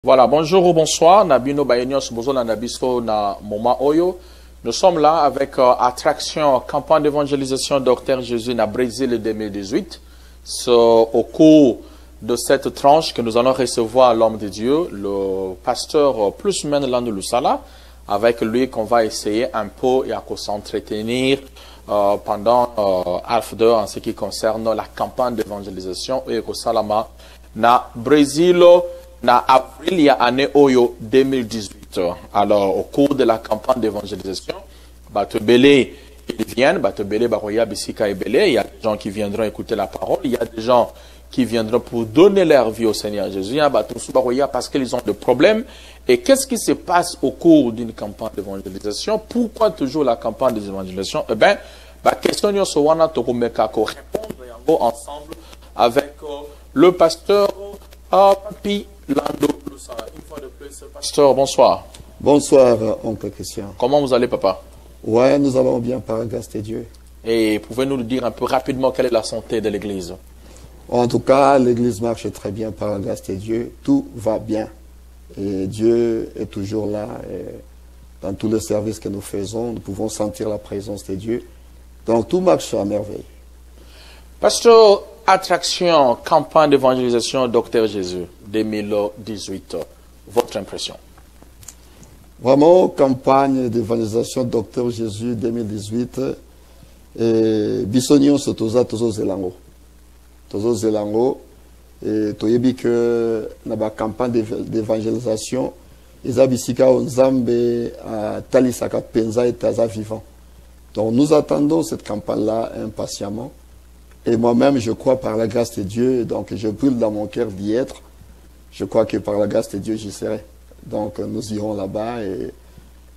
Voilà, bonjour ou bonsoir. Nabino Bayenios Bozola Nabiso na Moma Oyo. Nous sommes là avec Attraction, campagne d'évangélisation Docteur Jésus na Brésil 2018. Au cours de cette tranche que nous allons recevoir l'homme de Dieu, le pasteur plus men Landou Lusala, avec lui qu'on va essayer un peu et à s'entretenir pendant half d'heure en ce qui concerne la campagne d'évangélisation et au Salama na Brésil. Na avril il y a année Oyo 2018. Alors au cours de la campagne d'évangélisation, Batebele ils viennent, Batebele Baroya Bissika et Belé, il y a des gens qui viendront écouter la parole, il y a des gens qui viendront pour donner leur vie au Seigneur Jésus. Il y a Batoussou Baroya parce qu'ils ont des problèmes. Et qu'est-ce qui se passe au cours d'une campagne d'évangélisation? Pourquoi toujours la campagne d'évangélisation? Eh bien, question nous sowana tokomekako répondre ensemble avec le pasteur Papi Landou Lusala. Une fois de plus, pasteur, bonsoir. Bonsoir, oncle Christian. Comment vous allez, papa? Ouais, nous allons bien par la grâce de Dieu. Et pouvez-nous nous dire un peu rapidement quelle est la santé de l'église? En tout cas, l'église marche très bien par la grâce de Dieu. Tout va bien. Et Dieu est toujours là. Et dans tous les services que nous faisons, nous pouvons sentir la présence de Dieu. Donc tout marche à merveille. Pasteur, Attraction, campagne d'évangélisation Docteur Jésus 2018. Votre impression? Vraiment, campagne d'évangélisation Docteur Jésus 2018. Bisognon se toza tozo zelango. Tozo zelango. Et toyebi que na ba campagne d'évangélisation, isabisika onzambe a talisaka penza et taza vivant. Donc nous attendons cette campagne-là impatiemment. Et moi-même, je crois par la grâce de Dieu, donc je brûle dans mon cœur d'y être. Je crois que par la grâce de Dieu, j'y serai. Donc nous irons là-bas et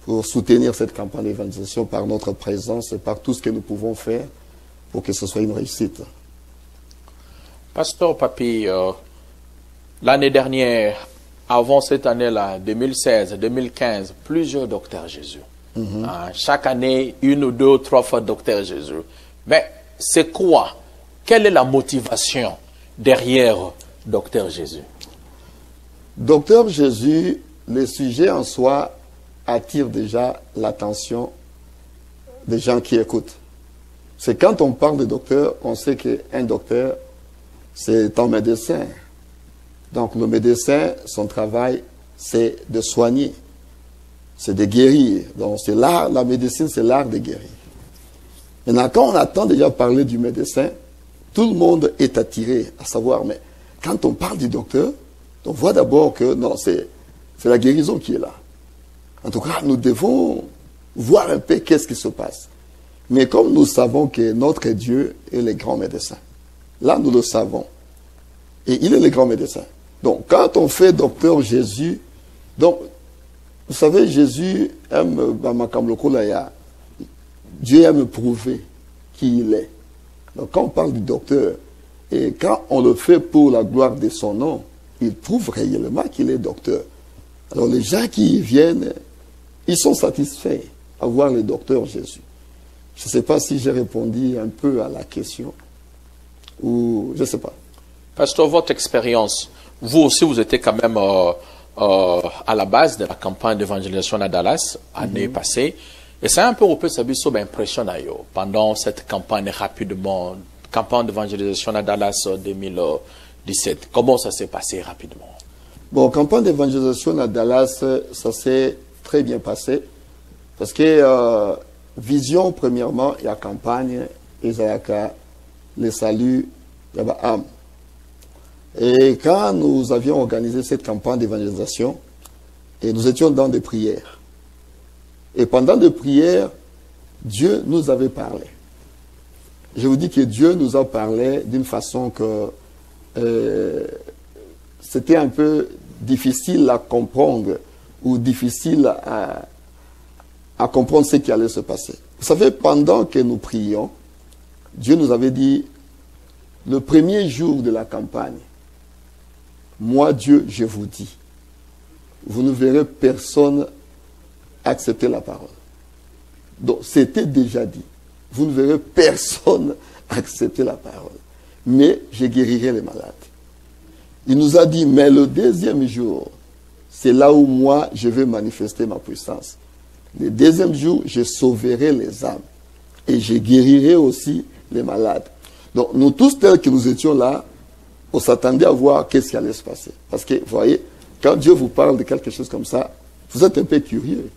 pour soutenir cette campagne d'évangélisation par notre présence et par tout ce que nous pouvons faire pour que ce soit une réussite. Pasteur Papi, l'année dernière, avant cette année-là, 2016, 2015, plusieurs Docteurs Jésus. Chaque année, une ou deux, trois fois Docteur Jésus. Mais c'est quoi? Quelle est la motivation derrière Docteur Jésus? Docteur Jésus, le sujet en soi attire déjà l'attention des gens qui écoutent. C'est quand on parle de docteur, on sait qu'un docteur, c'est un médecin. Donc le médecin, son travail, c'est de soigner, c'est de guérir. Donc c'est l'art, la médecine, c'est l'art de guérir. Maintenant, quand on entend déjà parler du médecin, tout le monde est attiré à savoir, mais quand on parle du docteur, on voit d'abord que non, c'est la guérison qui est là. En tout cas, nous devons voir un peu qu'est-ce qui se passe. Mais comme nous savons que notre Dieu est le grand médecin, là nous le savons. Et il est le grand médecin. Donc quand on fait docteur Jésus, donc vous savez, Jésus aime, Dieu aime prouver qui il est. Donc quand on parle du docteur, et quand on le fait pour la gloire de son nom, il prouve réellement qu'il est docteur. Alors les gens qui viennent, ils sont satisfaits à voir le docteur Jésus. Je ne sais pas si j'ai répondu un peu à la question, ou je ne sais pas. Pasteur, votre expérience, vous aussi vous étiez quand même à la base de la campagne d'évangélisation à Dallas, année passée. Et c'est un peu au peu sabiso impression pendant cette campagne rapidement, campagne d'évangélisation à Dallas 2017. Comment ça s'est passé rapidement? Bon, campagne d'évangélisation à Dallas, ça s'est très bien passé. Parce que vision, premièrement, il y a campagne, Isaïaka, le salut, il y a âme. Et quand nous avions organisé cette campagne d'évangélisation, et nous étions dans des prières. Et pendant des prières, Dieu nous avait parlé. Je vous dis que Dieu nous a parlé d'une façon que c'était un peu difficile à comprendre ou difficile à comprendre ce qui allait se passer. Vous savez, pendant que nous prions, Dieu nous avait dit, le premier jour de la campagne, moi Dieu, je vous dis, vous ne verrez personne accepter la parole. Donc, c'était déjà dit. Vous ne verrez personne accepter la parole. Mais je guérirai les malades. Il nous a dit, mais le deuxième jour, c'est là où moi, je vais manifester ma puissance. Le deuxième jour, je sauverai les âmes. Et je guérirai aussi les malades. Donc, nous tous tels que nous étions là, on s'attendait à voir qu'est-ce qui allait se passer. Parce que, vous voyez, quand Dieu vous parle de quelque chose comme ça, vous êtes un peu curieux.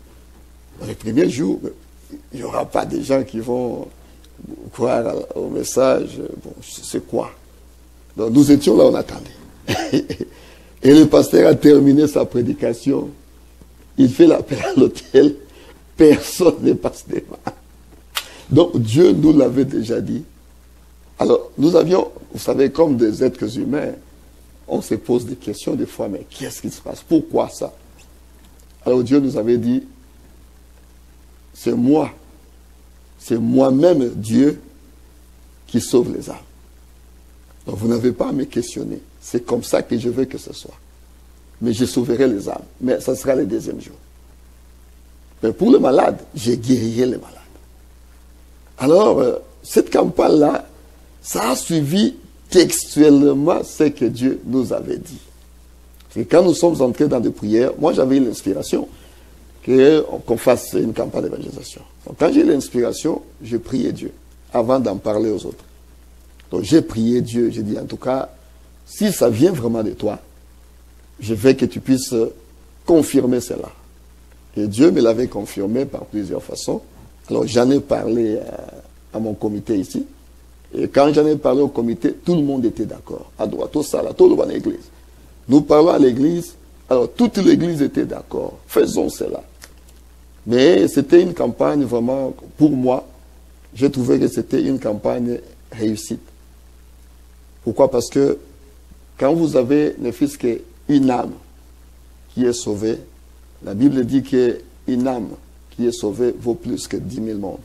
Dans les premiers jours, il n'y aura pas des gens qui vont croire au message. Bon, c'est quoi? Donc, nous étions là, on attendait. Et le pasteur a terminé sa prédication. Il fait l'appel à l'hôtel. Personne n'est passé devant. Donc, Dieu nous l'avait déjà dit. Alors, nous avions, vous savez, comme des êtres humains, on se pose des questions des fois, mais qu'est-ce qui se passe? Pourquoi ça? Alors, Dieu nous avait dit, c'est moi-même, Dieu, qui sauve les âmes. Donc, vous n'avez pas à me questionner. C'est comme ça que je veux que ce soit. Mais je sauverai les âmes. Mais ça sera le deuxième jour. Mais pour les malades, je guérirai les malades. Alors, cette campagne-là, ça a suivi textuellement ce que Dieu nous avait dit. Et quand nous sommes entrés dans des prières, moi j'avais eu l'inspiration qu'on fasse une campagne d'évangélisation. Donc quand j'ai eu l'inspiration, je priais Dieu avant d'en parler aux autres. Donc j'ai prié Dieu, j'ai dit en tout cas, si ça vient vraiment de toi, je veux que tu puisses confirmer cela. Et Dieu me l'avait confirmé par plusieurs façons. Alors j'en ai parlé à mon comité ici. Et quand j'en ai parlé au comité, tout le monde était d'accord. À droite, au salle, tout le monde à l'église. Nous parlons à l'église, alors toute l'église était d'accord. Faisons cela. Mais c'était une campagne vraiment, pour moi, j'ai trouvé que c'était une campagne réussite. Pourquoi? Parce que quand vous avez ne fût-ce qu'une âme qui est sauvée, la Bible dit qu'une âme qui est sauvée vaut plus que 10 000 mondes.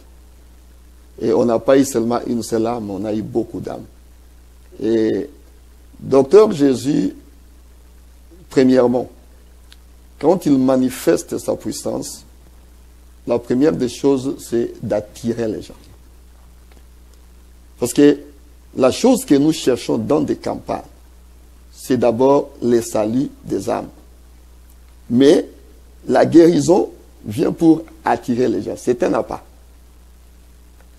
Et on n'a pas eu seulement une seule âme, on a eu beaucoup d'âmes. Et Docteur Jésus, premièrement, quand il manifeste sa puissance, la première des choses, c'est d'attirer les gens. Parce que la chose que nous cherchons dans des campagnes, c'est d'abord le salut des âmes. Mais la guérison vient pour attirer les gens. C'est un appât.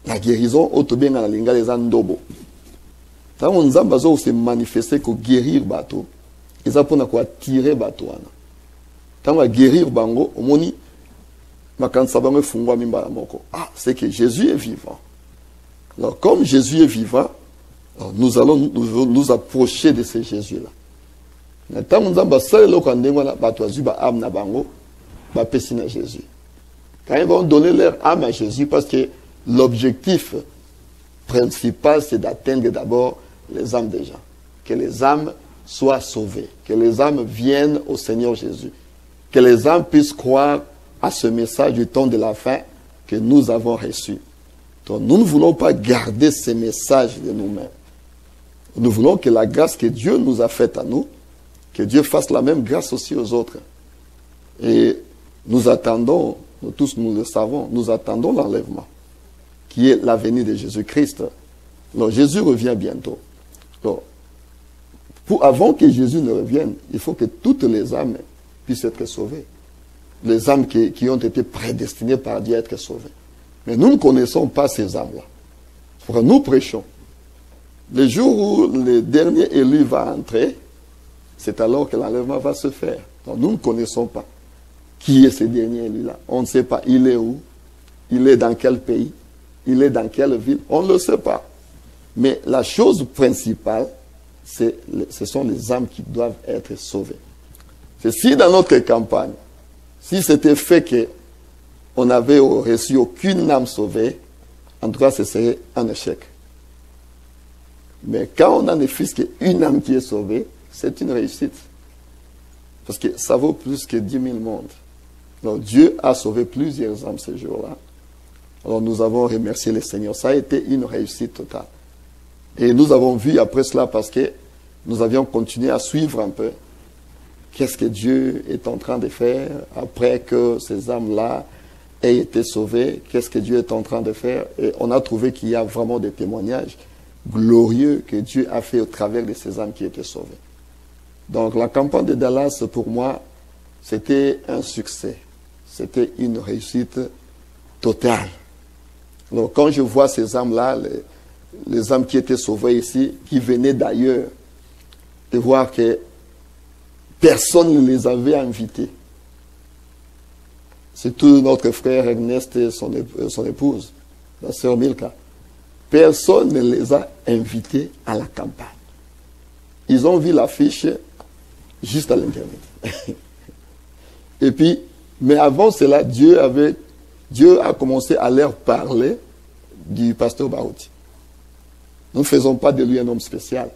La guérison, bien dans la linga les andobo. Quand on se manifester pour guérir bateau, ils ont pour attirer bateau. Quand on va guérir bango, on dit, ah, c'est que Jésus est vivant. Alors, comme Jésus est vivant, nous allons nous approcher de ce Jésus-là. Quand on va Jésus. Quand ils vont donner leur âme à Jésus, parce que l'objectif principal, c'est d'atteindre d'abord les âmes des gens. Que les âmes soient sauvées. Que les âmes viennent au Seigneur Jésus. Que les âmes puissent croire à ce message du temps de la fin que nous avons reçu. Donc nous ne voulons pas garder ce message de nous-mêmes. Nous voulons que la grâce que Dieu nous a faite à nous, que Dieu fasse la même grâce aussi aux autres. Et nous attendons, nous tous nous le savons, nous attendons l'enlèvement, qui est la venue de Jésus-Christ. Alors Jésus revient bientôt. Donc, avant que Jésus ne revienne, il faut que toutes les âmes puissent être sauvées. Les âmes qui ont été prédestinées par Dieu à être sauvées. Mais nous ne connaissons pas ces âmes-là. Nous prêchons. Le jour où le dernier élu va entrer, c'est alors que l'enlèvement va se faire. Donc nous ne connaissons pas qui est ce dernier élu-là. On ne sait pas. Il est où? Il est dans quel pays? Il est dans quelle ville? On ne le sait pas. Mais la chose principale, ce sont les âmes qui doivent être sauvées. C'est si dans notre campagne, si c'était fait qu'on n'avait reçu aucune âme sauvée, en tout cas, ce serait un échec. Mais quand on a ne fût-ce qu'une âme qui est sauvée, c'est une réussite. Parce que ça vaut plus que 10 000 mondes. Donc Dieu a sauvé plusieurs âmes ce jour-là. Alors nous avons remercié le Seigneur. Ça a été une réussite totale. Et nous avons vu après cela, parce que nous avions continué à suivre un peu qu'est-ce que Dieu est en train de faire après que ces âmes-là aient été sauvées. Qu'est-ce que Dieu est en train de faire? Et on a trouvé qu'il y a vraiment des témoignages glorieux que Dieu a fait au travers de ces âmes qui étaient sauvées. Donc la campagne de Dallas, pour moi, c'était un succès. C'était une réussite totale. Donc, quand je vois ces âmes-là, les âmes qui étaient sauvées ici, qui venaient d'ailleurs, de voir que personne ne les avait invités. Surtout notre frère Ernest et son épouse, la sœur Milka. Personne ne les a invités à la campagne. Ils ont vu l'affiche juste à l'Internet. Et puis, mais avant cela, Dieu a commencé à leur parler du pasteur Barouti. Nous ne faisons pas de lui un homme spécial.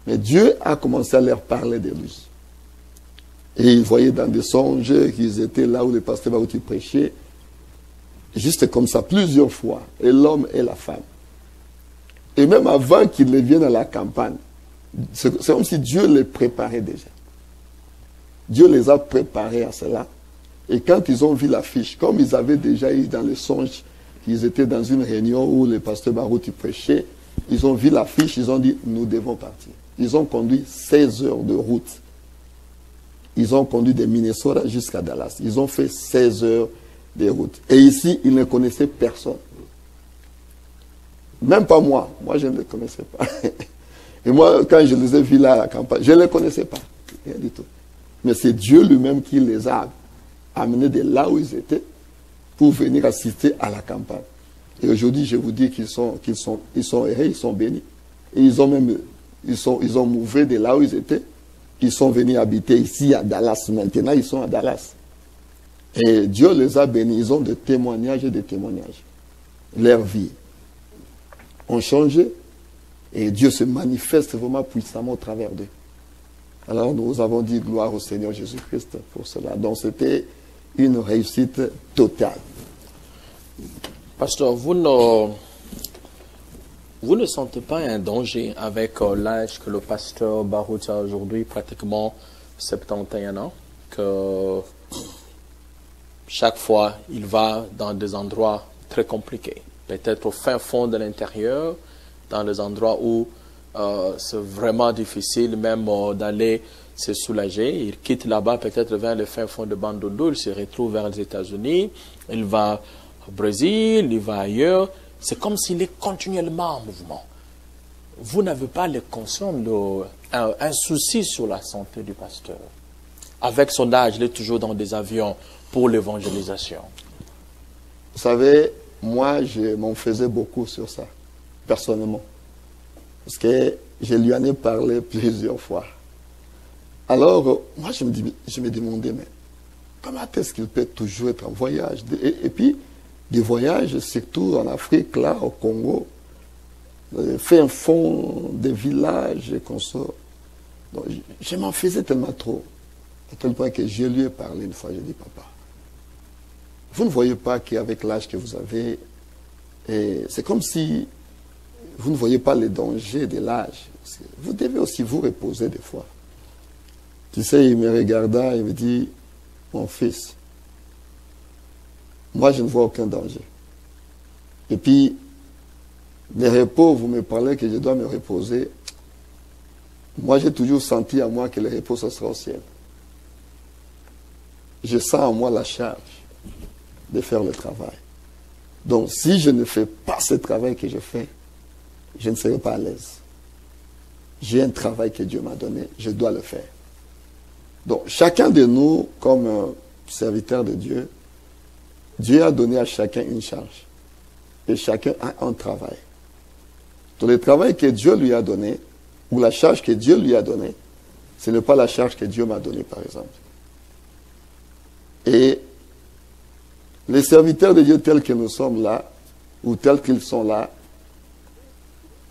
Mais Dieu a commencé à leur parler de lui. Et ils voyaient dans des songes qu'ils étaient là où le pasteur Barouti prêchait. Juste comme ça, plusieurs fois. Et l'homme et la femme. Et même avant qu'ils ne viennent à la campagne, c'est comme si Dieu les préparait déjà. Dieu les a préparés à cela. Et quand ils ont vu l'affiche, comme ils avaient déjà eu dans les songes, qu'ils étaient dans une réunion où le pasteur Barouti prêchait, ils ont vu l'affiche, ils ont dit, nous devons partir. Ils ont conduit 16 heures de route. Ils ont conduit de Minnesota jusqu'à Dallas. Ils ont fait 16 heures de route. Et ici, ils ne connaissaient personne. Même pas moi. Moi, je ne les connaissais pas. Et moi, quand je les ai vus là à la campagne, je ne les connaissais pas. Rien du tout. Mais c'est Dieu lui-même qui les a amenés de là où ils étaient pour venir assister à la campagne. Et aujourd'hui, je vous dis qu'ils sont heureux, ils sont bénis. Et ils ont mouvé de là où ils étaient. Ils sont venus habiter ici à Dallas. Maintenant, ils sont à Dallas. Et Dieu les a bénis. Ils ont des témoignages et des témoignages. Leur vie ont changé. Et Dieu se manifeste vraiment puissamment au travers d'eux. Alors nous avons dit gloire au Seigneur Jésus-Christ pour cela. Donc c'était une réussite totale. Pasteur, vous ne sentez pas un danger avec l'âge que le pasteur Barouti a aujourd'hui, pratiquement 71 ans, que chaque fois il va dans des endroits très compliqués, peut-être au fin fond de l'intérieur, dans des endroits où c'est vraiment difficile même d'aller se soulager. Il quitte là-bas peut-être vers le fin fond de Bandundu, il se retrouve vers les États-Unis, il va au Brésil, il va ailleurs. C'est comme s'il est continuellement en mouvement. Vous n'avez pas le conscient un souci sur la santé du pasteur. Avec son âge, il est toujours dans des avions pour l'évangélisation. Vous savez, moi, je m'en faisais beaucoup sur ça, personnellement. Parce que je lui en ai parlé plusieurs fois. Alors, moi, je me demandais, mais comment est-ce qu'il peut toujours être en voyage? Et puis, des voyages, surtout en Afrique, là, au Congo, fait un fond des villages et consorts. Donc, je m'en faisais tellement trop, à tel point que je lui ai parlé une fois, j'ai dit, papa, vous ne voyez pas qu'avec l'âge que vous avez, c'est comme si vous ne voyez pas les dangers de l'âge. Vous devez aussi vous reposer des fois. Tu sais, il me regarda, il me dit, mon fils, moi, je ne vois aucun danger. Et puis, les repos, vous me parlez que je dois me reposer. Moi, j'ai toujours senti à moi que le repos, ça sera au ciel. Je sens en moi la charge de faire le travail. Donc, si je ne fais pas ce travail que je fais, je ne serai pas à l'aise. J'ai un travail que Dieu m'a donné, je dois le faire. Donc, chacun de nous, comme serviteur de Dieu, Dieu a donné à chacun une charge. Et chacun a un travail. Donc le travail que Dieu lui a donné, ou la charge que Dieu lui a donnée, ce n'est pas la charge que Dieu m'a donnée, par exemple. Et les serviteurs de Dieu tels que nous sommes là, ou tels qu'ils sont là,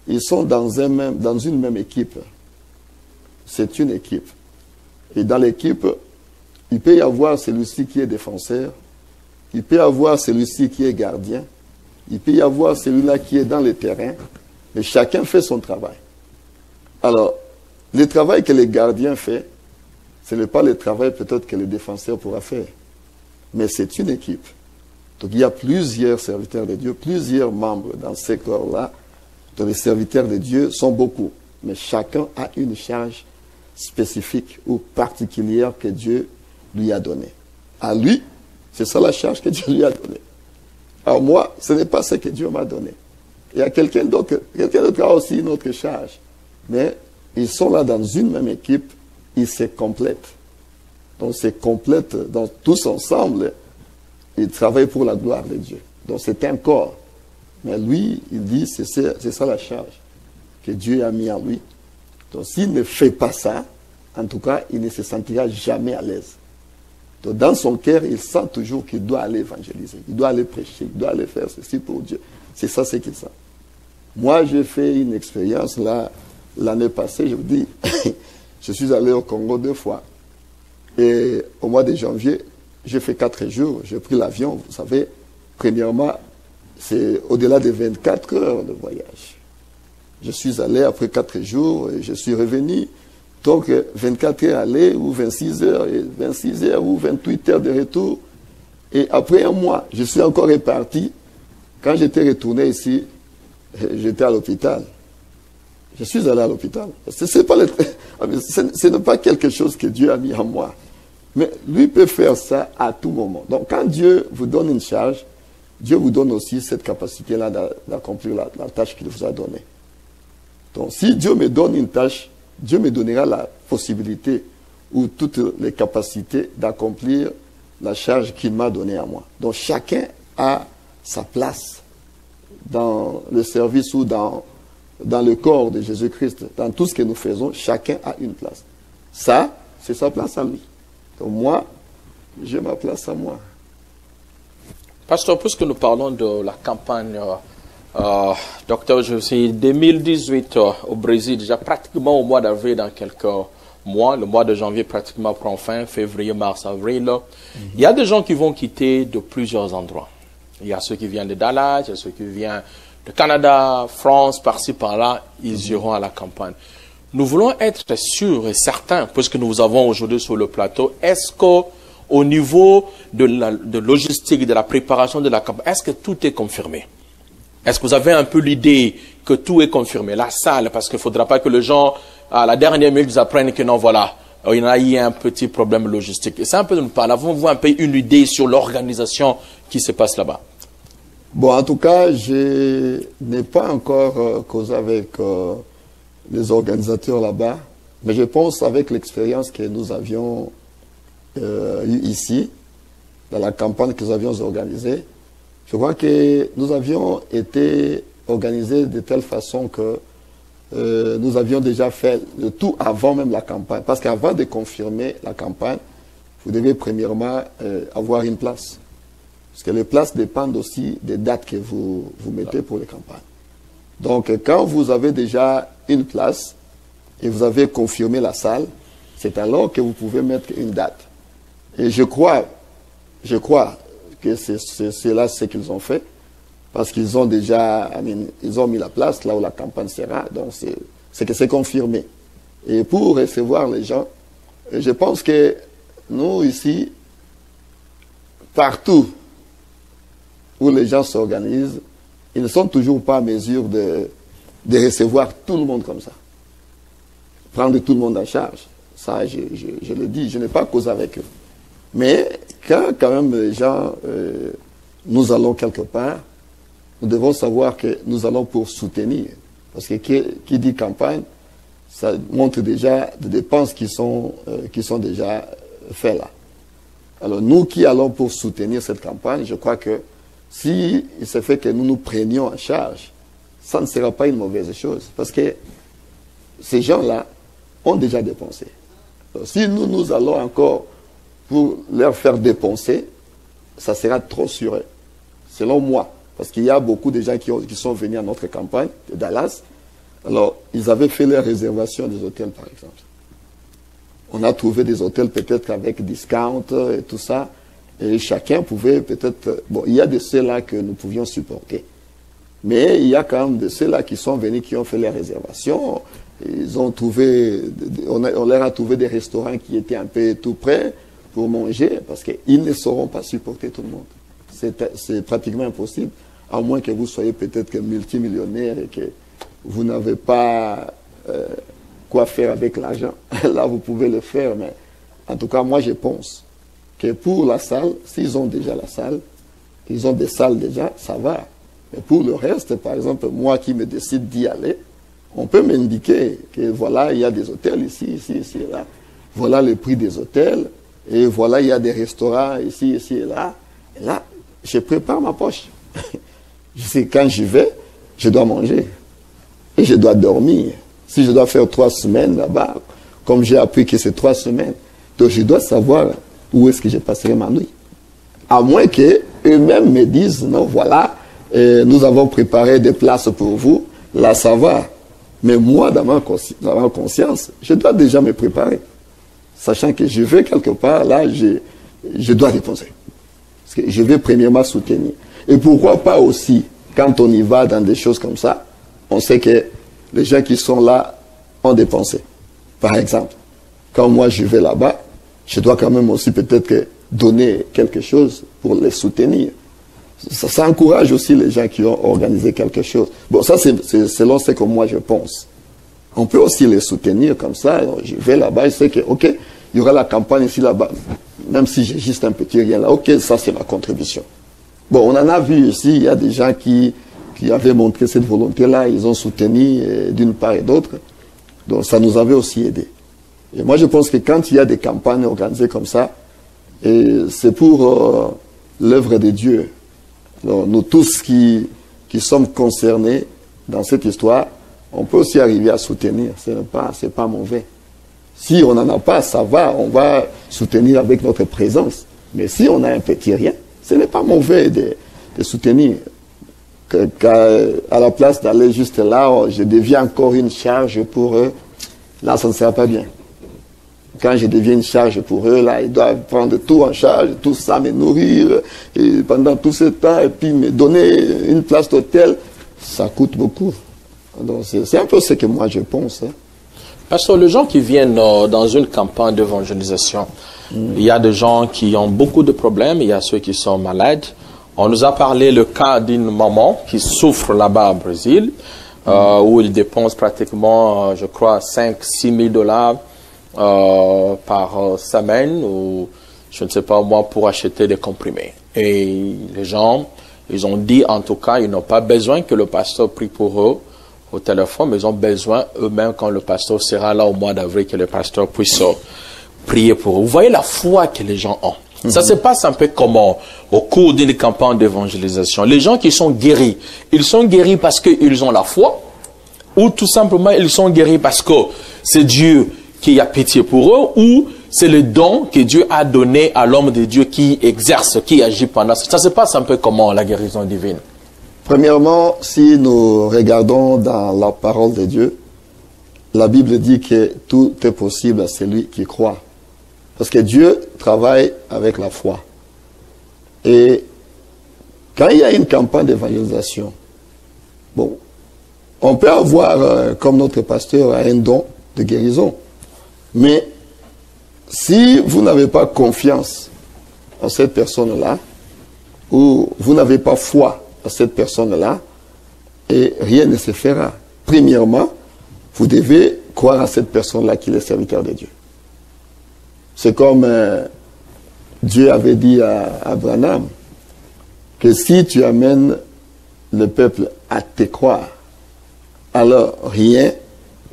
ils sont dans une même équipe. C'est une équipe. Et dans l'équipe, il peut y avoir celui-ci qui est défenseur, il peut y avoir celui-ci qui est gardien, il peut y avoir celui-là qui est dans le terrain, mais chacun fait son travail. Alors, le travail que le gardien fait, ce n'est pas le travail peut-être que le défenseur pourra faire, mais c'est une équipe. Donc il y a plusieurs serviteurs de Dieu, plusieurs membres dans ce corps-là. Donc les serviteurs de Dieu sont beaucoup, mais chacun a une charge spécifique ou particulière que Dieu lui a donné. À lui, c'est ça la charge que Dieu lui a donnée. Alors moi, ce n'est pas ce que Dieu m'a donné. Il y a quelqu'un d'autre qui a aussi une autre charge. Mais ils sont là dans une même équipe, ils se complètent. Donc se complètent tous ensemble, ils travaillent pour la gloire de Dieu. Donc c'est un corps. Mais lui, il dit, c'est ça la charge que Dieu a mis en lui. Donc s'il ne fait pas ça, en tout cas, il ne se sentira jamais à l'aise. Donc dans son cœur, il sent toujours qu'il doit aller évangéliser, il doit aller prêcher, il doit aller faire ceci pour Dieu. C'est ça ce qu'il sent. Moi, j'ai fait une expérience là, l'année passée, je vous dis, je suis allé au Congo 2 fois. Et au mois de janvier, j'ai fait 4 jours, j'ai pris l'avion, vous savez, premièrement, c'est au-delà de 24 heures de voyage. Je suis allé après 4 jours et je suis revenu. Donc 24 heures aller ou 26 heures, et 26 heures ou 28 heures de retour. Et après un mois, je suis encore reparti. Quand j'étais retourné ici, j'étais à l'hôpital. Je suis allé à l'hôpital. Ce n'est pas quelque chose que Dieu a mis en moi. Mais lui peut faire ça à tout moment. Donc quand Dieu vous donne une charge, Dieu vous donne aussi cette capacité-là d'accomplir la tâche qu'il vous a donnée. Donc si Dieu me donne une tâche, Dieu me donnera la possibilité ou toutes les capacités d'accomplir la charge qu'il m'a donnée à moi. Donc chacun a sa place dans le service ou dans le corps de Jésus-Christ. Dans tout ce que nous faisons, chacun a une place. Ça, c'est sa place à lui. Donc moi, j'ai ma place à moi. Pasteur, puisque nous parlons de la campagne Docteur Jésus 2018 au Brésil, déjà pratiquement au mois d'avril, dans quelques mois, le mois de janvier pratiquement prend fin, février, mars, avril. Il y a des gens qui vont quitter de plusieurs endroits. Il y a ceux qui viennent de Dallas, il y a ceux qui viennent de Canada, France, par-ci, par-là, ils iront à la campagne. Nous voulons être sûrs et certains, puisque nous vous avons aujourd'hui sur le plateau, est-ce qu'au niveau de logistique, de la préparation de la campagne, est-ce que tout est confirmé? Est-ce que vous avez un peu l'idée que tout est confirmé? La salle, parce qu'il ne faudra pas que les gens, à la dernière minute, apprennent que non, voilà, il y en a eu un petit problème logistique. Et c'est un peu de nous parler. Avons-vous un peu une idée sur l'organisation qui se passe là-bas? Bon, en tout cas, je n'ai pas encore causé avec les organisateurs là-bas, mais je pense avec l'expérience que nous avions eue ici, dans la campagne que nous avions organisée, je crois que nous avions été organisés de telle façon que nous avions déjà fait le tout avant même la campagne. Parce qu'avant de confirmer la campagne, vous devez premièrement avoir une place. Parce que les places dépendent aussi des dates que vous mettez pour les campagnes. Donc quand vous avez déjà une place et vous avez confirmé la salle, c'est alors que vous pouvez mettre une date. Et je crois que c'est là ce qu'ils ont fait, parce qu'ils ont déjà, ils ont mis la place là où la campagne sera, donc c'est que c'est confirmé. Et pour recevoir les gens, je pense que nous ici, partout où les gens s'organisent, ils ne sont toujours pas en mesure de recevoir tout le monde comme ça. Prendre tout le monde en charge, ça je le dis, je n'ai pas causé avec eux. Mais quand même les gens, nous allons quelque part, nous devons savoir que nous allons pour soutenir. Parce que qui dit campagne, ça montre déjà des dépenses qui sont déjà faites là. Alors nous qui allons pour soutenir cette campagne, je crois que si il se fait que nous nous prenions en charge, ça ne sera pas une mauvaise chose. Parce que ces gens-là ont déjà dépensé. Alors, si nous allons encore pour leur faire dépenser, ça sera trop sur eux, selon moi. Parce qu'il y a beaucoup de gens qui sont venus à notre campagne de Dallas. Alors, ils avaient fait leur réservation des hôtels, par exemple. On a trouvé des hôtels peut-être avec discount et tout ça. Et chacun pouvait peut-être... Bon, il y a de ceux-là que nous pouvions supporter. Mais il y a quand même de ceux-là qui sont venus, qui ont fait les réservations. Ils ont trouvé... On leur a trouvé des restaurants qui étaient un peu tout près pour manger, parce qu'ils ne sauront pas supporter tout le monde. C'est pratiquement impossible, à moins que vous soyez peut-être multimillionnaire et que vous n'avez pas quoi faire avec l'argent. Là, vous pouvez le faire, mais en tout cas, moi, je pense que pour la salle, s'ils ont déjà la salle, ils ont des salles déjà, ça va. Mais pour le reste, par exemple, moi qui me décide d'y aller, on peut m'indiquer que voilà, il y a des hôtels ici, ici, ici et là. Voilà le prix des hôtels. Et voilà, il y a des restaurants ici, ici et là. Et là, je prépare ma poche. Je sais quand j'y vais, je dois manger. Et je dois dormir. Si je dois faire 3 semaines là-bas, comme j'ai appris que c'est 3 semaines, donc je dois savoir où est-ce que je passerai ma nuit. À moins qu'eux-mêmes me disent, non, voilà, nous avons préparé des places pour vous, là ça va. Mais moi, dans ma conscience, je dois déjà me préparer. Sachant que je vais quelque part, là, je dois dépenser. Parce que je vais premièrement soutenir. Et pourquoi pas aussi, quand on y va dans des choses comme ça, on sait que les gens qui sont là ont dépensé. Par exemple, quand moi je vais là-bas, je dois quand même aussi peut-être donner quelque chose pour les soutenir. Ça encourage aussi les gens qui ont organisé quelque chose. Bon, ça c'est selon ce que moi je pense. On peut aussi les soutenir comme ça. Je vais là-bas, je sais que, ok, il y aura la campagne ici, là-bas. Même si j'ai juste un petit rien là, ok, ça c'est ma contribution. Bon, on en a vu ici, il y a des gens qui avaient montré cette volonté-là, ils ont soutenu d'une part et d'autre. Donc ça nous avait aussi aidé. Et moi je pense que quand il y a des campagnes organisées comme ça, c'est pour l'œuvre de Dieu. Alors, nous tous qui sommes concernés dans cette histoire, on peut aussi arriver à soutenir. C'est pas mauvais. Si on n'en a pas, ça va, on va soutenir avec notre présence. Mais si on a un petit rien, ce n'est pas mauvais de soutenir. À la place d'aller juste là, je deviens encore une charge pour eux. Là, ça ne sert pas bien. Quand je deviens une charge pour eux, là, ils doivent prendre tout en charge, tout ça, me nourrir et pendant tout ce temps, et puis me donner une place d'hôtel, ça coûte beaucoup. Donc, c'est un peu ce que moi je pense. Hein. Pasteur, les gens qui viennent dans une campagne d'évangélisation, il y a des gens qui ont beaucoup de problèmes, il y a ceux qui sont malades. On nous a parlé le cas d'une maman qui souffre là-bas au Brésil, où il dépense pratiquement, je crois, 5-6 000 dollars par semaine, ou je ne sais pas moi, pour acheter des comprimés. Et les gens, ils ont dit en tout cas, ils n'ont pas besoin que le pasteur prie pour eux au téléphone, mais ils ont besoin eux-mêmes, quand le pasteur sera là au mois d'avril, que le pasteur puisse prier pour eux. Vous voyez la foi que les gens ont. Ça se passe un peu comment au cours d'une campagne d'évangélisation. Les gens qui sont guéris, ils sont guéris parce qu'ils ont la foi, ou tout simplement ils sont guéris parce que c'est Dieu qui a pitié pour eux, ou c'est le don que Dieu a donné à l'homme de Dieu qui exerce, qui agit pendant. Ça se passe un peu comment la guérison divine? Premièrement, si nous regardons dans la parole de Dieu, la Bible dit que tout est possible à celui qui croit. Parce que Dieu travaille avec la foi. Et quand il y a une campagne d'évangélisation, bon, on peut avoir, comme notre pasteur, un don de guérison. Mais si vous n'avez pas confiance en cette personne-là, ou vous n'avez pas foi à cette personne-là, et rien ne se fera. Premièrement, vous devez croire à cette personne-là qu'il est serviteur de Dieu. C'est comme Dieu avait dit à Abraham, que si tu amènes le peuple à te croire, alors rien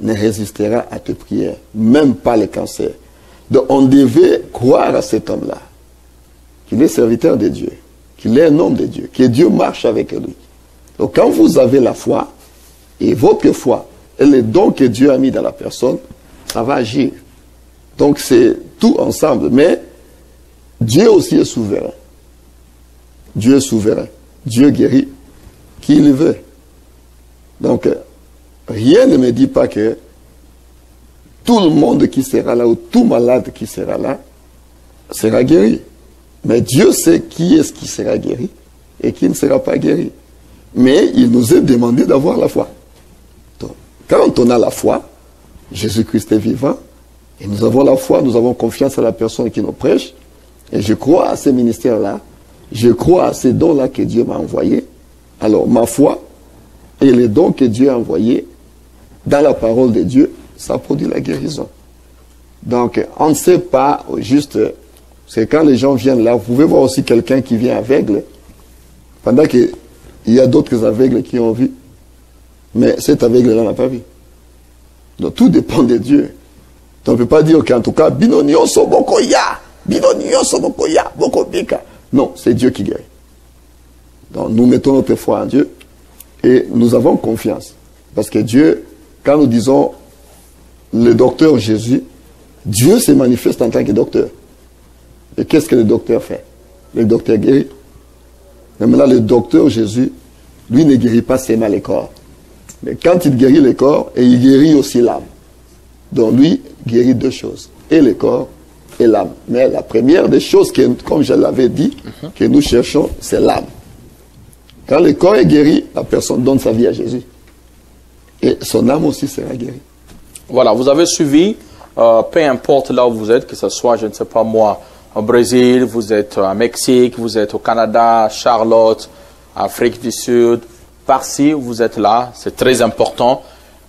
ne résistera à tes prières, même pas le cancer. Donc on devait croire à cet homme-là, qu'il est serviteur de Dieu, qu'il est un homme de Dieu, que Dieu marche avec lui. Donc quand vous avez la foi, et votre foi, et les dons que Dieu a mis dans la personne, ça va agir. Donc c'est tout ensemble. Mais Dieu aussi est souverain. Dieu est souverain. Dieu guérit qui il veut. Donc rien ne me dit pas que tout le monde qui sera là, ou tout malade qui sera là, sera guéri. Mais Dieu sait qui est-ce qui sera guéri et qui ne sera pas guéri. Mais il nous est demandé d'avoir la foi. Donc, quand on a la foi, Jésus-Christ est vivant, et nous avons la foi, nous avons confiance à la personne qui nous prêche, et je crois à ces ministères-là, je crois à ces dons-là que Dieu m'a envoyés. Alors, ma foi et les dons que Dieu a envoyés dans la parole de Dieu, ça produit la guérison. Donc, on ne sait pas juste C'est quand les gens viennent là, vous pouvez voir aussi quelqu'un qui vient aveugle, pendant qu'il y a d'autres aveugles qui ont vu. Mais cet aveugle-là n'a pas vu. Donc tout dépend de Dieu. Donc, on ne peut pas dire qu'en tout cas, Binonio Sobokoya, Binonio Sobokoya, Bokobika. Non, c'est Dieu qui guérit. Donc nous mettons notre foi en Dieu et nous avons confiance. Parce que Dieu, quand nous disons le docteur Jésus, Dieu se manifeste en tant que docteur. Et qu'est-ce que le docteur fait? Le docteur guérit. Mais maintenant, le docteur Jésus, lui ne guérit pas seulement les corps. Mais quand il guérit les corps, et il guérit aussi l'âme. Donc lui guérit deux choses, et le corps et l'âme. Mais la première des choses, comme je l'avais dit, que nous cherchons, c'est l'âme. Quand le corps est guéri, la personne donne sa vie à Jésus. Et son âme aussi sera guérie. Voilà, vous avez suivi, peu importe là où vous êtes, que ce soit, je ne sais pas moi, au Brésil, vous êtes au Mexique, vous êtes au Canada, Charlotte, Afrique du Sud, par-ci, vous êtes là, c'est très important.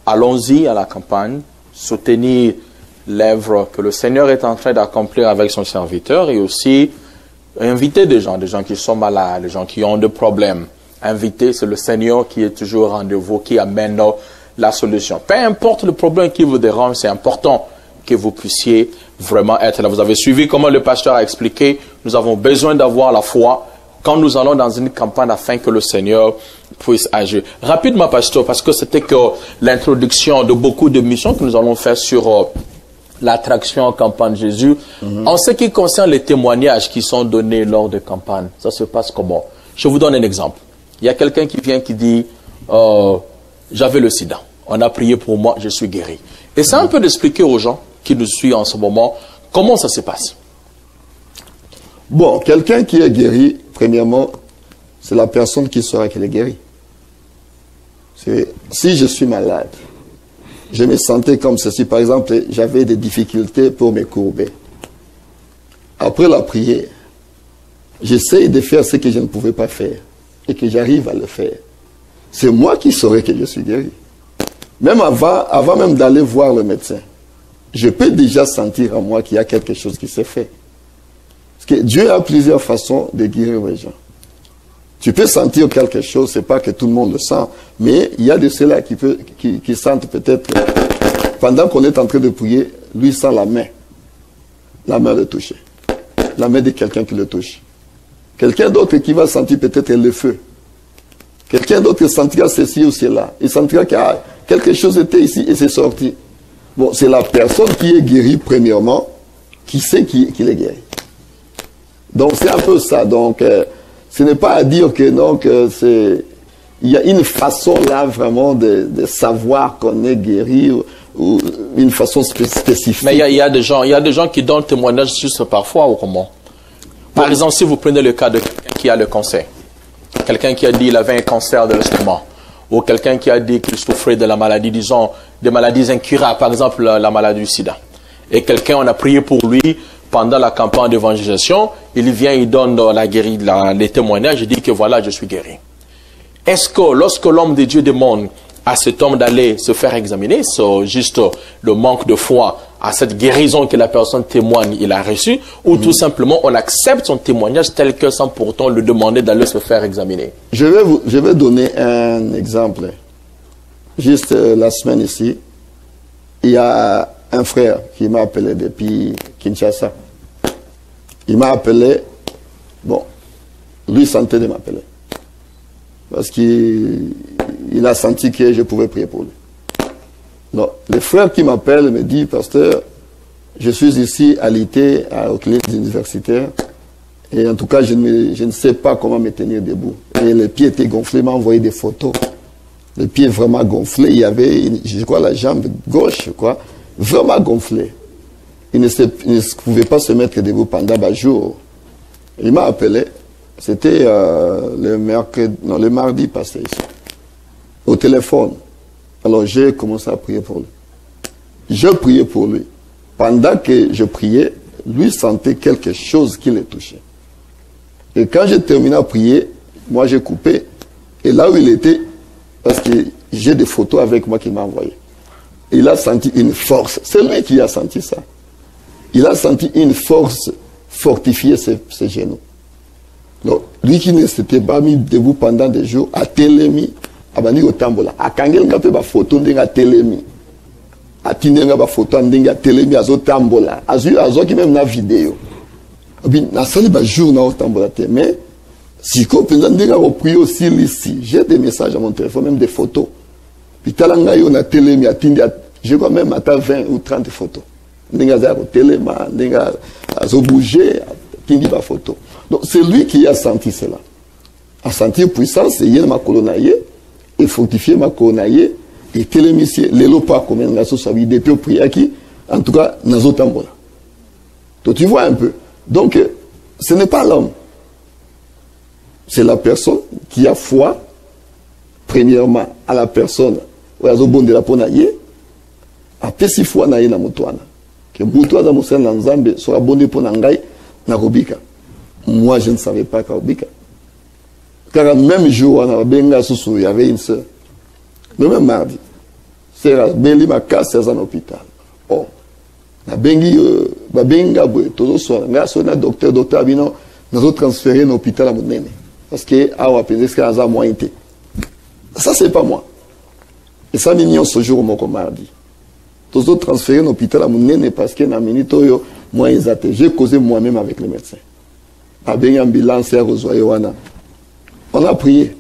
Allons-y à la campagne, soutenir l'œuvre que le Seigneur est en train d'accomplir avec son serviteur et aussi inviter des gens qui sont malades, des gens qui ont des problèmes. Inviter, c'est le Seigneur qui est toujours au rendez-vous, qui amène la solution. Peu importe le problème qui vous dérange, c'est important que vous puissiez vraiment être là. Vous avez suivi comment le pasteur a expliqué, nous avons besoin d'avoir la foi quand nous allons dans une campagne afin que le Seigneur puisse agir. Rapidement, pasteur, parce que c'était que l'introduction de beaucoup de missions que nous allons faire sur l'attraction en campagne Jésus. En ce qui concerne les témoignages qui sont donnés lors de campagnes, ça se passe comment? Je vous donne un exemple. Il y a quelqu'un qui vient qui dit j'avais le sida. On a prié pour moi, je suis guéri. Et c'est un peu d'expliquer aux gens qui nous suivent en ce moment comment ça se passe. Bon, quelqu'un qui est guéri, premièrement, c'est la personne qui saura qu'elle est guérie. Si je suis malade, je me sentais comme ceci. Par exemple, j'avais des difficultés pour me courber. Après la prière, j'essaie de faire ce que je ne pouvais pas faire et que j'arrive à le faire. C'est moi qui saurai que je suis guéri. Même avant même d'aller voir le médecin, je peux déjà sentir en moi qu'il y a quelque chose qui s'est fait. Parce que Dieu a plusieurs façons de guérir les gens. Tu peux sentir quelque chose, c'est pas que tout le monde le sent, mais il y a de ceux-là qui sentent peut-être, pendant qu'on est en train de prier, lui sent la main le toucher. La main de quelqu'un qui le touche. Quelqu'un d'autre qui va sentir peut-être le feu. Quelqu'un d'autre sentira ceci ou cela. Il sentira que quelque chose était ici et c'est sorti. Bon, c'est la personne qui est guérie premièrement, qui sait qu'il est guéri. Donc c'est un peu ça. Donc ce n'est pas à dire que non, il y a une façon là vraiment de savoir qu'on est guéri ou une façon spécifique. Mais il y a des gens qui donnent témoignage sur ce parfois ou comment? Par exemple, si vous prenez le cas de quelqu'un qui a le cancer, quelqu'un qui a dit qu'il avait un cancer de l'estomac, ou quelqu'un qui a dit qu'il souffrait de la maladie, disons, des maladies incurables, par exemple la maladie du sida. Et quelqu'un, on a prié pour lui pendant la campagne d'évangélisation, il vient, il donne les témoignages, il dit que voilà, je suis guéri. Est-ce que lorsque l'homme de Dieu demande à cet homme d'aller se faire examiner, c'est juste le manque de foi à cette guérison que la personne témoigne, il a reçu, ou tout simplement on accepte son témoignage tel que sans pourtant lui demander d'aller se faire examiner? Je vais donner un exemple. Juste la semaine ici, il y a un frère qui m'a appelé depuis Kinshasa. Il m'a appelé, bon, lui sentait de m'appeler. Parce qu'il a senti que je pouvais prier pour lui. Donc, le frère qui m'appelle me dit, pasteur, je suis ici à l'IT, aux cliniques universitaires, et en tout cas, je ne sais pas comment me tenir debout. Et les pieds étaient gonflés, il m'a envoyé des photos. Les pieds vraiment gonflés, il y avait, je crois, la jambe gauche, quoi, vraiment gonflée. Il ne pouvait pas se mettre debout pendant un jour. Il m'a appelé, c'était le mardi passé ici, au téléphone. Alors j'ai commencé à prier pour lui. Je priais pour lui. Pendant que je priais, lui sentait quelque chose qui le touchait. Et quand j'ai terminé à prier, moi j'ai coupé. Et là où il était, parce que j'ai des photos avec moi qu'il m'a envoyé. Il a senti une force. C'est lui qui a senti ça. Il a senti une force fortifier ses genoux. Donc, lui qui ne s'était pas mis debout pendant des jours, a télémi, a bani au tambola. A kangel nga pe ba photo ndenga télémi. A tinenga ba photo ndenga télémi azo tambola. Azo qui même na vidéo. Abi na sali ba jour na au tambola te. Mais si ko penza ndenga ko prier aussi ici, j'ai des messages à mon téléphone, même des photos. Puis talanga yo na télémi a tindi, je crois même à 20 ou 30 photos. Ndenga za ko téléma, ndenga azo bouger, tindi ba photo. Donc c'est lui qui a senti cela. A senti puissance, et il m'a colonaillé, et fortifié ma colonaillé, et télémissier, les lopas comme un garçon savait depuis au prier qui, en tout cas, nazo tambola. Donc tu vois un peu. Donc, ce n'est pas l'homme. C'est la personne qui a foi, premièrement, à la personne, où elle a bon de la ponaillé, a pesi foi naïe na mutuana. Que mutuana moussel na nzambe, sera bon de ponangai, na robika. Moi, je ne savais pas Kaobika. Car même jour, il y avait une soeur. Le même mardi, c'est la Béli m'a cassé dans l'hôpital. Oh, la Bengi, la Benga, tout le soir, la docteur, Abino, nous avons transféré l'hôpital à mon nene. Parce que, ah, on a pensé qu'il y a moins été. Ça, c'est pas moi. Et ça, mignon ce jour, mon mardi. Nous avons transféré l'hôpital à mon nene parce que, na minute, moi, j'ai causé moi-même avec le médecin. Avec ambulance et on a prié.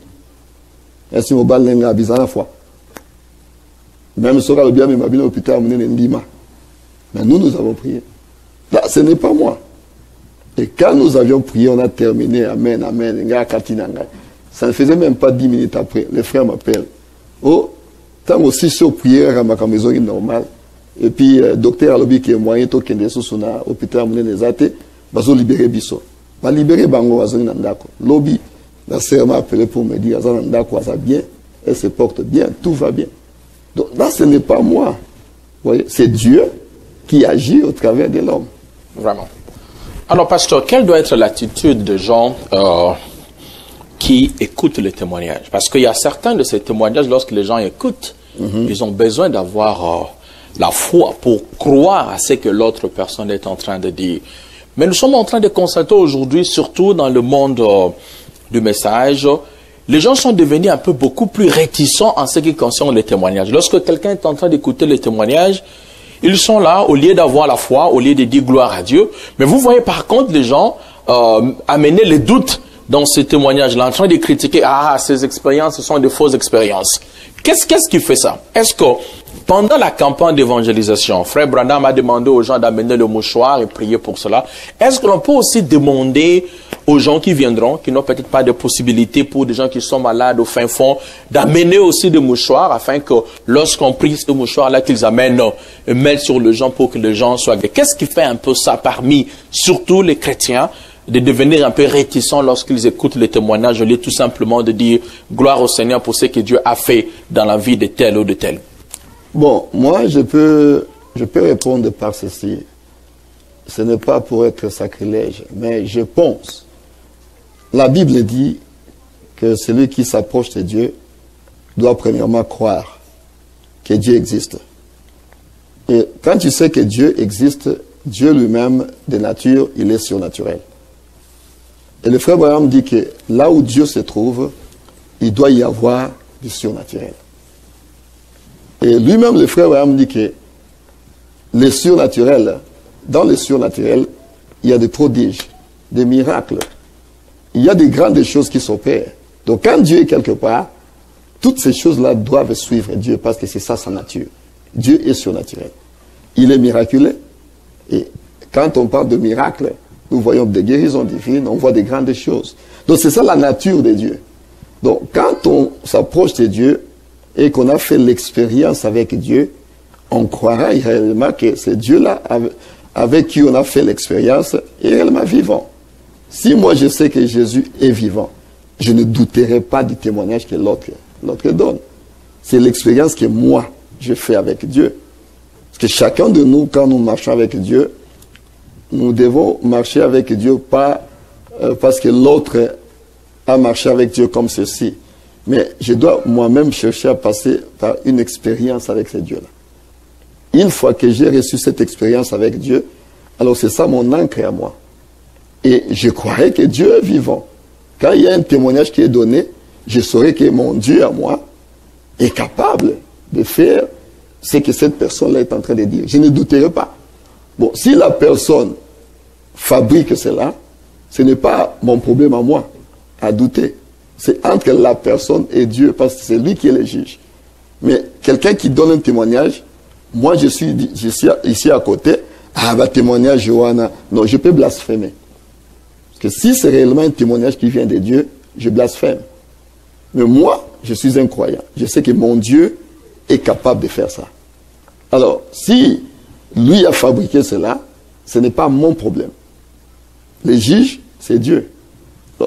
Est-ce que vous avez besoin de la foi? Même si vous avez bien à l'hôpital, mais nous avons prié. Là, ce n'est pas moi. Et quand nous avions prié, on a terminé. Amen, amen. Ça ne faisait même pas 10 minutes après. Les frères m'appellent. Oh, tant aussi sur prière à ma maison normale. Et puis, docteur Alobi qui est moyen, tout qui est sous l'hôpital, va se libérer Bisso. Va libérer Bango Azoni Nandako. Lobby, la sœur m'a appelé pour me dire Azoni Nandako va bien, elle se porte bien, tout va bien. Donc là, ce n'est pas moi. Vous voyez, c'est Dieu qui agit au travers de l'homme. Vraiment. Alors, pasteur, quelle doit être l'attitude des gens qui écoutent les témoignages? Parce qu'il y a certains de ces témoignages, lorsque les gens écoutent, ils ont besoin d'avoir la foi pour croire à ce que l'autre personne est en train de dire. Mais nous sommes en train de constater aujourd'hui, surtout dans le monde du message, les gens sont devenus un peu beaucoup plus réticents en ce qui concerne les témoignages. Lorsque quelqu'un est en train d'écouter les témoignages, ils sont là, au lieu d'avoir la foi, au lieu de dire gloire à Dieu. Mais vous voyez par contre les gens amener les doutes dans ces témoignages-là, en train de critiquer, ah, ces expériences, ce sont de fausses expériences. Qu'est-ce qui fait ça? Est-ce que pendant la campagne d'évangélisation, Frère Branham a demandé aux gens d'amener le mouchoir et prier pour cela. Est-ce que l'on peut aussi demander aux gens qui viendront, qui n'ont peut-être pas de possibilité pour des gens qui sont malades au fin fond, d'amener aussi des mouchoirs afin que lorsqu'on prie ce mouchoir-là, qu'ils amènent et mettent sur les gens pour que les gens soient guéris. Qu'est-ce qui fait un peu ça parmi, surtout les chrétiens, de devenir un peu réticents lorsqu'ils écoutent les témoignages, au lieu tout simplement de dire gloire au Seigneur pour ce que Dieu a fait dans la vie de tel ou de tel? Bon, moi, je peux répondre par ceci. Ce n'est pas pour être sacrilège, mais je pense. La Bible dit que celui qui s'approche de Dieu doit premièrement croire que Dieu existe. Et quand tu sais que Dieu existe, Dieu lui-même, de nature, il est surnaturel. Et le frère Branham dit que là où Dieu se trouve, il doit y avoir du surnaturel. Et lui-même, le frère Branham dit que le surnaturel, dans le surnaturel, il y a des prodiges, des miracles. Il y a des grandes choses qui s'opèrent. Donc quand Dieu est quelque part, toutes ces choses-là doivent suivre Dieu parce que c'est ça sa nature. Dieu est surnaturel. Il est miraculeux. Et quand on parle de miracles, nous voyons des guérisons divines, on voit des grandes choses. Donc c'est ça la nature de Dieu. Donc quand on s'approche de Dieu et qu'on a fait l'expérience avec Dieu, on croira réellement que c'est Dieu-là avec qui on a fait l'expérience est réellement vivant. Si moi je sais que Jésus est vivant, je ne douterai pas du témoignage que l'autre donne. C'est l'expérience que moi je fais avec Dieu. Parce que chacun de nous, quand nous marchons avec Dieu, nous devons marcher avec Dieu pas parce que l'autre a marché avec Dieu comme ceci. Mais je dois moi-même chercher à passer par une expérience avec ce Dieu-là. Une fois que j'ai reçu cette expérience avec Dieu, alors c'est ça mon ancre à moi. Et je croirais que Dieu est vivant. Quand il y a un témoignage qui est donné, je saurais que mon Dieu à moi est capable de faire ce que cette personne-là est en train de dire. Je ne douterai pas. Bon, si la personne fabrique cela, ce n'est pas mon problème à moi à douter. C'est entre la personne et Dieu, parce que c'est lui qui est le juge. Mais quelqu'un qui donne un témoignage, moi je suis ici à côté, ah bah témoignage Johanna, non, je peux blasphémer. Parce que si c'est réellement un témoignage qui vient de Dieu, je blasphème. Mais moi, je suis un croyant. Je sais que mon Dieu est capable de faire ça. Alors, si lui a fabriqué cela, ce n'est pas mon problème. Le juge, c'est Dieu.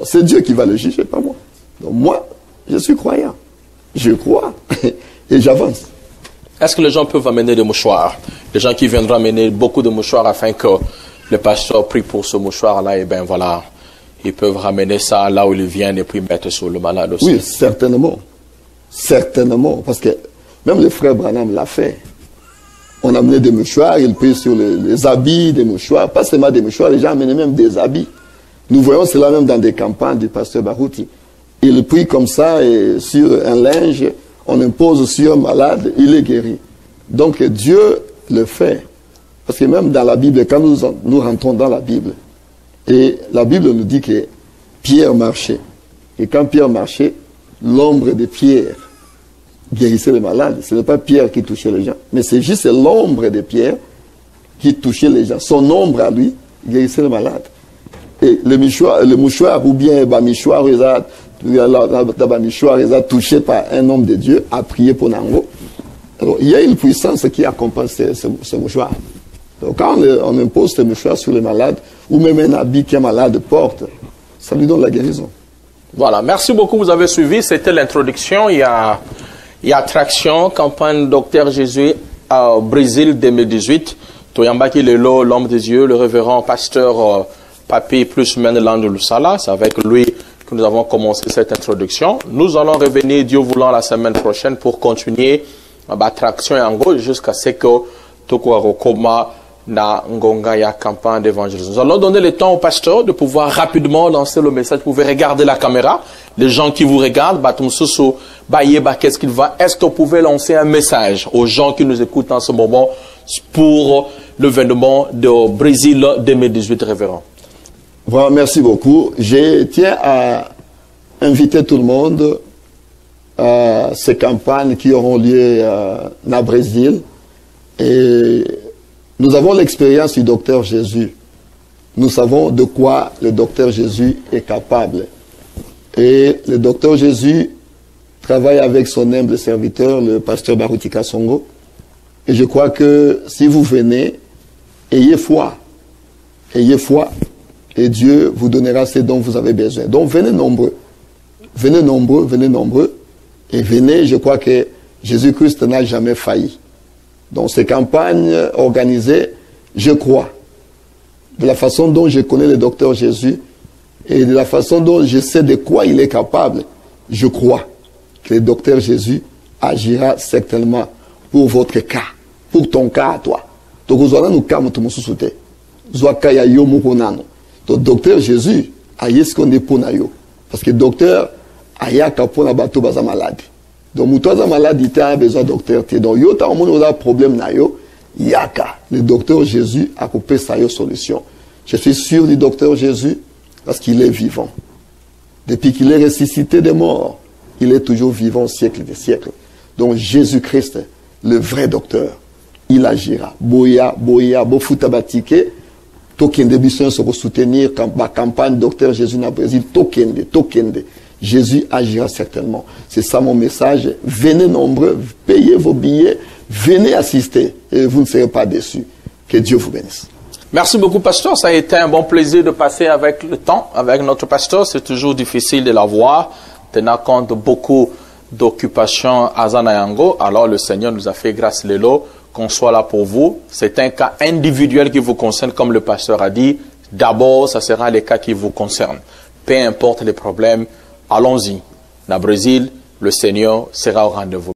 C'est Dieu qui va le juger, pas moi. Donc moi, je suis croyant. Je crois et j'avance. Est-ce que les gens peuvent amener des mouchoirs? Les gens qui viendront amener beaucoup de mouchoirs afin que le pasteur prie pour ce mouchoir-là, et bien voilà, ils peuvent ramener ça là où ils viennent et puis mettre sur le malade aussi. Oui, certainement. Certainement. Parce que même le frère Branham l'a fait. On amenait des mouchoirs, il prie sur les habits des mouchoirs. Pas seulement des mouchoirs, les gens amenaient même des habits. Nous voyons cela même dans des campagnes du pasteur Barouti. Il prie comme ça et sur un linge, on impose sur un malade, il est guéri. Donc Dieu le fait. Parce que même dans la Bible, quand nous rentrons dans la Bible, et la Bible nous dit que Pierre marchait. Et quand Pierre marchait, l'ombre de Pierre guérissait les malades. Ce n'est pas Pierre qui touchait les gens, mais c'est juste l'ombre de Pierre qui touchait les gens. Son ombre à lui guérissait les malades. Et le mouchoir ou bien le mouchoir, ils ont touché par un homme de Dieu, a prié pour Nango. Alors, il y a une puissance qui accompagne ce mouchoir. Donc, quand on impose ce mouchoir sur les malades, ou même un habit qu'un malade porte, ça lui donne la guérison. Voilà, merci beaucoup, vous avez suivi, c'était l'introduction. Il y a Traction, campagne Docteur Jésus au Brésil 2018. Toyambaki Lelo, l'homme de Dieu, le révérend pasteur Papi plus Mendeland Lusala, c'est avec lui que nous avons commencé cette introduction. Nous allons revenir, Dieu voulant, la semaine prochaine pour continuer Traction et Ango jusqu'à ce que Toko Arokoma na Ngongaya campagne d'évangélisation. Nous allons donner le temps au pasteur de pouvoir rapidement lancer le message. Vous pouvez regarder la caméra. Les gens qui vous regardent, qu'est-ce qu'il va? Est-ce que vous pouvez lancer un message aux gens qui nous écoutent en ce moment pour l'événement de Brésil 2018, révérend? Voilà, merci beaucoup. Je tiens à inviter tout le monde à ces campagnes qui auront lieu au Brésil. Et nous avons l'expérience du docteur Jésus. Nous savons de quoi le docteur Jésus est capable. Et le docteur Jésus travaille avec son humble serviteur, le pasteur Barouti Kasongo. Et je crois que si vous venez, ayez foi. Ayez foi. Et Dieu vous donnera ce dont vous avez besoin. Donc venez nombreux. Venez nombreux, venez nombreux. Et venez, je crois que Jésus-Christ n'a jamais failli. Donc ces campagnes organisées, je crois, de la façon dont je connais le docteur Jésus et de la façon dont je sais de quoi il est capable, je crois que le docteur Jésus agira certainement pour votre cas, pour ton cas à toi. Donc vous allez nous calmer tout le monde. Donc docteur Jésus, aïe ce qu'on est pour nous. Parce que docteur, aïe pour la bateau basa maladie. Donc, mutoza malade, il a besoin de docteur. Donc, il y a un problème, yaka. Le docteur Jésus a coupé sa solution. Je suis sûr du docteur Jésus parce qu'il est vivant. Depuis qu'il est ressuscité des morts, il est toujours vivant au siècle des siècles. Donc, Jésus-Christ, le vrai docteur, il agira. Boya, bofuta batike, tokende bisson se soutenir la campagne docteur Jésus na Brésil, tokende. Jésus agira certainement. C'est ça mon message. Venez nombreux, payez vos billets, venez assister et vous ne serez pas déçus. Que Dieu vous bénisse. Merci beaucoup, pasteur. Ça a été un bon plaisir de passer avec le temps, avec notre pasteur. C'est toujours difficile de la voir, tenant compte de beaucoup d'occupations à Zanayango. Alors le Seigneur nous a fait grâce Lélo qu'on soit là pour vous. C'est un cas individuel qui vous concerne, comme le pasteur a dit. D'abord, ça sera les cas qui vous concernent. Peu importe les problèmes, allons-y. Au Brésil, le Seigneur sera au rendez-vous.